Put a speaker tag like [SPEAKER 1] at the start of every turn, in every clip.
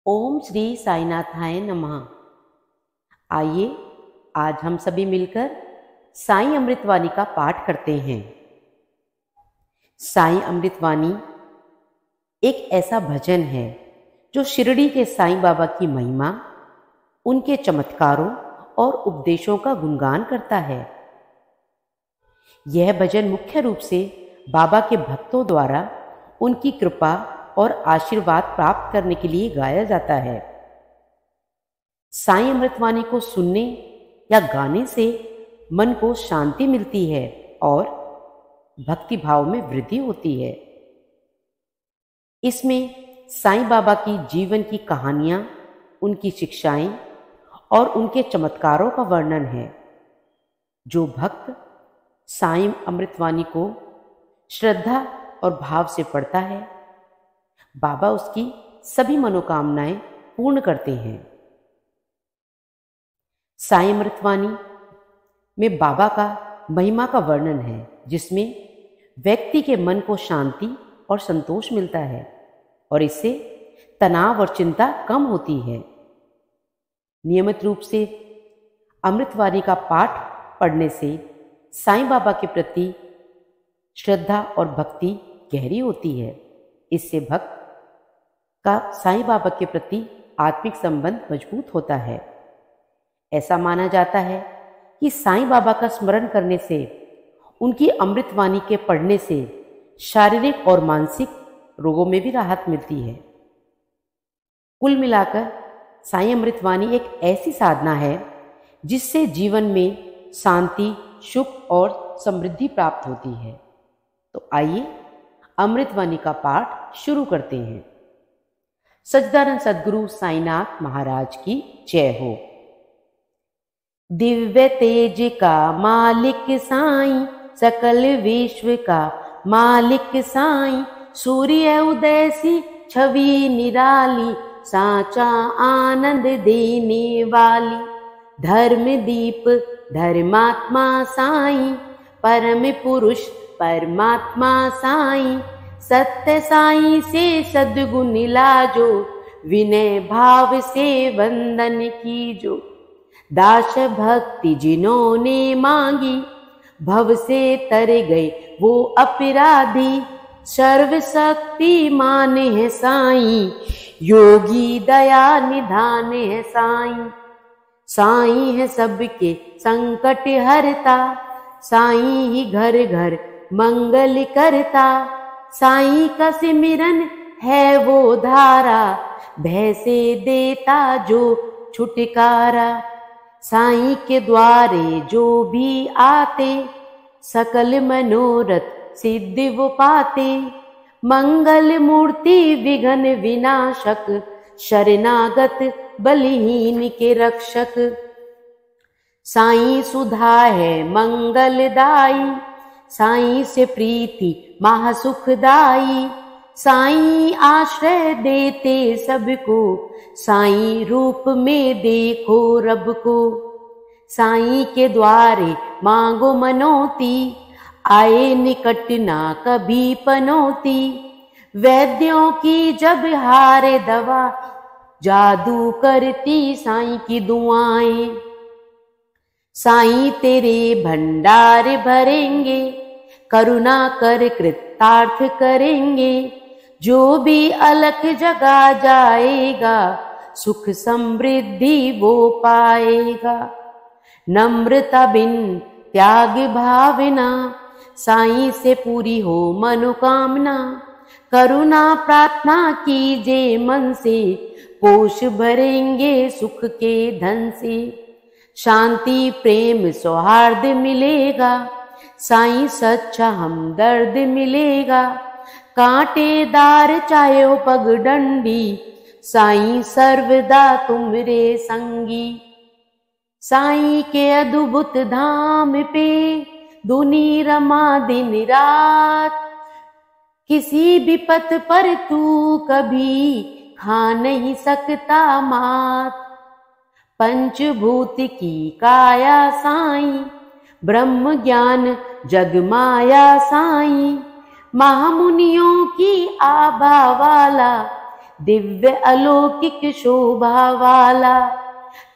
[SPEAKER 1] ओम श्री साईनाथाय नमः। आइए आज हम सभी मिलकर साईं अमृतवाणी का पाठ करते हैं। साईं अमृतवाणी एक ऐसा भजन है जो शिरडी के साईं बाबा की महिमा, उनके चमत्कारों और उपदेशों का गुणगान करता है। यह भजन मुख्य रूप से बाबा के भक्तों द्वारा उनकी कृपा और आशीर्वाद प्राप्त करने के लिए गाया जाता है। साईं अमृतवाणी को सुनने या गाने से मन को शांति मिलती है और भक्ति भाव में वृद्धि होती है। इसमें साईं बाबा की जीवन की कहानियां, उनकी शिक्षाएं और उनके चमत्कारों का वर्णन है। जो भक्त साईं अमृतवाणी को श्रद्धा और भाव से पढ़ता है, बाबा उसकी सभी मनोकामनाएं पूर्ण करते हैं। साईं अमृतवाणी में बाबा का महिमा का वर्णन है, जिसमें व्यक्ति के मन को शांति और संतोष मिलता है और इससे तनाव और चिंता कम होती है। नियमित रूप से अमृतवाणी का पाठ पढ़ने से साईं बाबा के प्रति श्रद्धा और भक्ति गहरी होती है। इससे भक्त का साईं बाबा के प्रति आत्मिक संबंध मजबूत होता है। ऐसा माना जाता है कि साईं बाबा का स्मरण करने से, उनकी अमृतवाणी के पढ़ने से शारीरिक और मानसिक रोगों में भी राहत मिलती है। कुल मिलाकर साईं अमृतवाणी एक ऐसी साधना है जिससे जीवन में शांति, सुख और समृद्धि प्राप्त होती है। तो आइए अमृतवाणी का पाठ शुरू करते हैं। सच्चिदानंद सद्गुरु साईनाथ महाराज की जय हो। दिव्य तेज का मालिक साईं, सकल विश्व का मालिक साईं, सूर्य उदय सी छवि निराली, साचा आनंद देने वाली, धर्म दीप धर्मात्मा साईं, परम पुरुष परमात्मा साईं, सत्य साईं से सद्गुण लाजो, विनय भाव से वंदन कीजो, दास भक्ति जिन्होंने मांगी, भव से तर गए वो अपराधी, सर्वशक्तिमान है साईं, योगी दया निधान है साईं, साईं है सबके संकट हरता, साईं ही घर घर मंगल करता, साईं का सिमरन है वो धारा, भय से देता जो छुटकारा, साईं के द्वारे जो भी आते, सकल मनोरथ सिद्धि वो पाते, मंगल मूर्ति विघ्न विनाशक, शरणागत बलहीन के रक्षक, साईं सुधा है मंगलदाई, साईं से प्रीति महासुखदाई, साईं आश्रय देते सबको, साईं रूप में देखो रब को, साईं के द्वारे मांगो मनोती, आए निकट ना कभी पनौती, वैद्यों की जब हारे दवा, जादू करती साईं की दुआएं, साईं तेरे भंडार भरेंगे, करुणा कर कृतार्थ करेंगे, जो भी अलख जगा जाएगा, सुख समृद्धि वो पाएगा, नम्रता बिन त्याग भावना, साईं से पूरी हो मनोकामना, करुणा प्रार्थना कीजे मन से, पोष भरेंगे सुख के धन से, शांति प्रेम सौहार्द मिलेगा, साईं सच्चा हमदर्द मिलेगा, कांटेदार चाहे हो पगडंडी, साईं सर्वदा तुमरे संगी, साईं के अद्भुत धाम पे दुनी रमा दिन रात, किसी भी पथ पर तू कभी खा नहीं सकता मात, पंचभूत की काया साईं, ब्रह्म ज्ञान जग माया साईं, महामुनियों की आभा वाला, दिव्य अलौकिक शोभा वाला,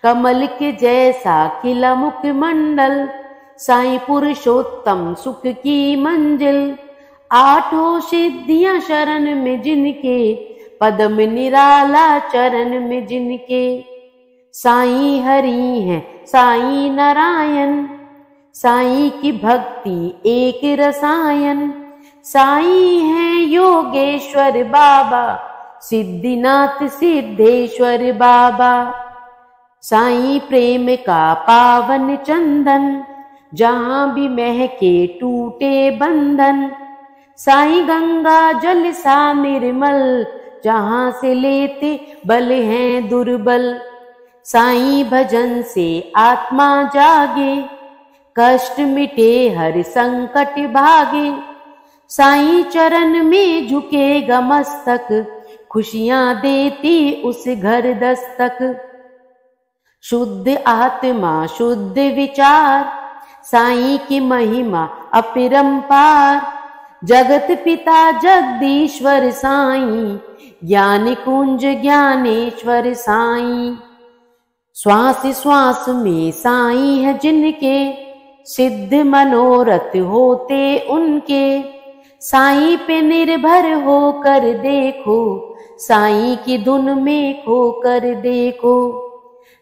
[SPEAKER 1] कमल के जैसा खिला मुखमंडल, साईं पुरुषोत्तम सुख की मंजिल। आठों सिद्धियां शरण में जिनके, पद्म निराला चरण में जिनके। साईं हरि हैं साईं नारायण, साईं की भक्ति एक रसायन। साईं हैं योगेश्वर बाबा, सिद्धिनाथ सिद्धेश्वर बाबा। साईं प्रेम का पावन चंदन, जहां भी महके टूटे बंधन। साईं गंगा जल सा निर्मल, जहां से लेते बल हैं दुर्बल। साईं भजन से आत्मा जागे, कष्ट मिटे हर संकट भागे। साईं चरण में झुकेगा मस्तक, खुशियां देती उस घर दस्तक। शुद्ध आत्मा शुद्ध विचार, साईं की महिमा अपरंपार। जगत पिता जगदीश्वर साईं, ज्ञान कुंज ज्ञानेश्वर साईं। श्वास श्वास में साईं है जिनके, सिद्ध मनोरथ होते उनके। साईं पे निर्भर होकर देखो, साईं की धुन में खोकर देखो।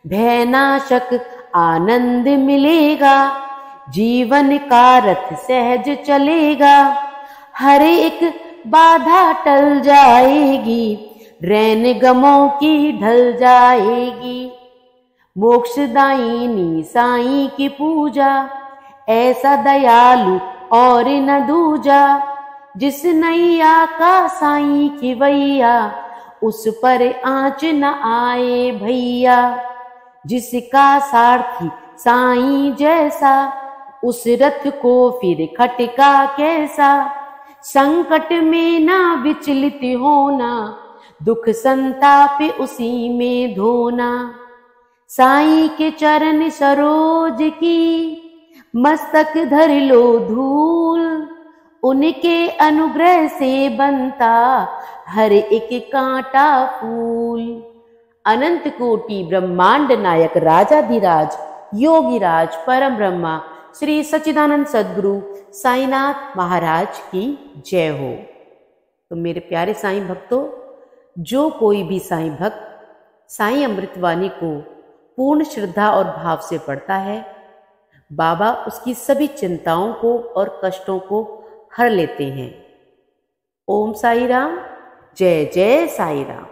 [SPEAKER 1] भयनाशक आनंद मिलेगा, जीवन का रथ सहज चलेगा। हर एक बाधा टल जाएगी, रैन गमों की ढल जाएगी। मोक्षदायिनी साईं की पूजा, ऐसा दयालु और न दूजा। जिस नैया का साईं की वैया, उस पर आँच न आए भैया। जिसका सारथी साईं जैसा, उस रथ को फिर खटका कैसा। संकट में ना विचलित होना, दुख संताप उसी में धोना। साईं के चरण सरोज की, मस्तक धर लो धूल। उनके अनुग्रह से बनता हर एक कांटा फूल। अनंत कोटि ब्रह्मांड नायक राजाधिराज योगीराज परम ब्रह्मा श्री सच्चिदानंद सद्गुरु साईनाथ महाराज की जय हो। तो मेरे प्यारे साईं भक्तों, जो कोई भी साईं भक्त साईं अमृतवाणी को पूर्ण श्रद्धा और भाव से पढ़ता है, बाबा उसकी सभी चिंताओं को और कष्टों को हर लेते हैं। ओम साई राम, जय जय साई राम।